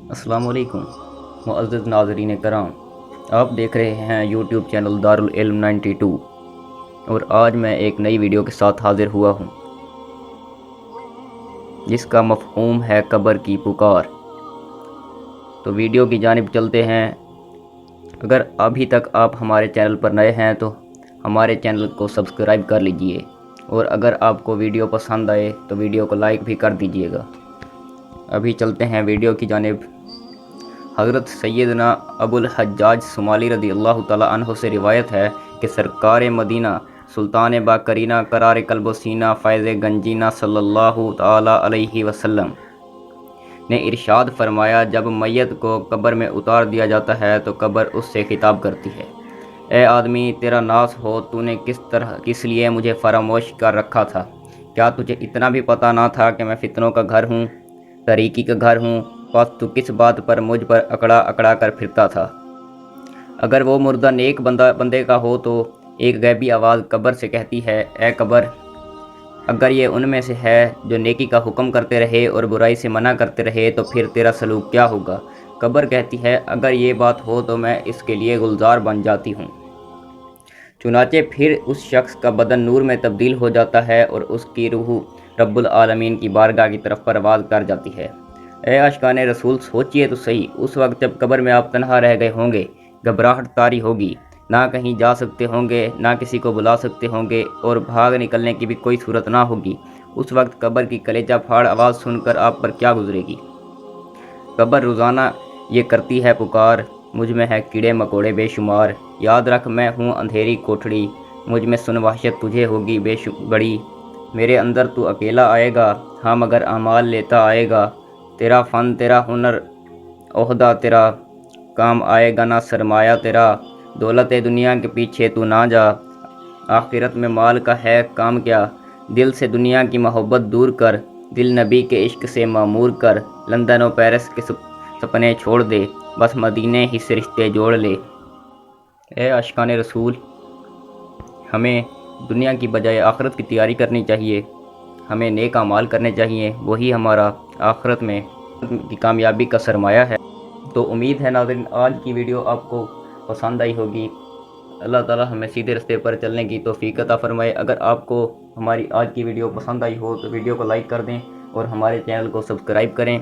السلام علیکم معزز ناظرین کرام، آپ دیکھ رہے ہیں یوٹیوب چینل دارالعلم 92 اور آج میں ایک نئی ویڈیو کے ساتھ حاضر ہوا ہوں جس کا مفہوم ہے قبر کی پکار۔ تو ویڈیو کی جانب چلتے ہیں۔ اگر ابھی تک آپ ہمارے چینل پر نئے ہیں تو ہمارے چینل کو سبسکرائب کر لیجئے، اور اگر آپ کو ویڈیو پسند آئے تو ویڈیو کو لائک بھی کر دیجئے گا۔ ابھی چلتے ہیں ویڈیو کی جانب۔ حضرت سیدنا ابو الحجاج صومالی رضی اللہ تعالیٰ عنہ سے روایت ہے کہ سرکار مدینہ سلطان باقرینہ قرار قلب و سینہ فیض گنجینہ صلی اللہ تعالیٰ علیہ وسلم نے ارشاد فرمایا، جب میت کو قبر میں اتار دیا جاتا ہے تو قبر اس سے خطاب کرتی ہے، اے آدمی تیرا ناس ہو، تو نے کس لیے مجھے فراموش کر رکھا تھا؟ کیا تجھے اتنا بھی پتہ نہ تھا کہ میں فتنوں کا گھر ہوں، تاریکی کا گھر ہوں؟ پس تو کس بات پر مجھ پر اکڑا اکڑا کر پھرتا تھا؟ اگر وہ مردہ نیک بندے کا ہو تو ایک غیبی آواز قبر سے کہتی ہے، اے قبر، اگر یہ ان میں سے ہے جو نیکی کا حکم کرتے رہے اور برائی سے منع کرتے رہے تو پھر تیرا سلوک کیا ہوگا؟ قبر کہتی ہے، اگر یہ بات ہو تو میں اس کے لیے گلزار بن جاتی ہوں۔ چنانچہ پھر اس شخص کا بدن نور میں تبدیل ہو جاتا ہے اور اس کی روح رب العالمین کی بارگاہ کی طرف پرواز کر جاتی ہے۔ اے عاشقان رسول، سوچئے تو صحیح، اس وقت جب قبر میں آپ تنہا رہ گئے ہوں گے، گھبراہٹ طاری ہوگی، نہ کہیں جا سکتے ہوں گے، نہ کسی کو بلا سکتے ہوں گے، اور بھاگ نکلنے کی بھی کوئی صورت نہ ہوگی۔ اس وقت قبر کی کلیجہ پھاڑ آواز سن کر آپ پر کیا گزرے گی؟ قبر روزانہ یہ کرتی ہے پکار، مجھ میں ہے کیڑے مکوڑے بے شمار، یاد رکھ میں ہوں اندھیری کوٹھڑی، مجھ میں سن وحشت تجھے ہوگی بڑی، میرے اندر تو اکیلا آئے گا، ہاں مگر اعمال لیتا آئے گا، تیرا فن تیرا ہنر عہدہ تیرا، کام آئے گا نہ سرمایہ تیرا، دولت دنیا کے پیچھے تو نہ جا، آخرت میں مال کا ہے کام کیا، دل سے دنیا کی محبت دور کر، دل نبی کے عشق سے معمور کر، لندن و پیرس کے سپنے چھوڑ دے، بس مدینے ہی سے رشتے جوڑ لے۔ اے عاشقان رسول، ہمیں دنیا کی بجائے آخرت کی تیاری کرنی چاہیے، ہمیں نیک اعمال کرنے چاہیے، وہی ہمارا آخرت میں کی کامیابی کا سرمایہ ہے۔ تو امید ہے ناظرین آج کی ویڈیو آپ کو پسند آئی ہوگی۔ اللہ تعالیٰ ہمیں سیدھے راستے پر چلنے کی توفیق عطا فرمائے۔ اگر آپ کو ہماری آج کی ویڈیو پسند آئی ہو تو ویڈیو کو لائک کر دیں اور ہمارے چینل کو سبسکرائب کریں۔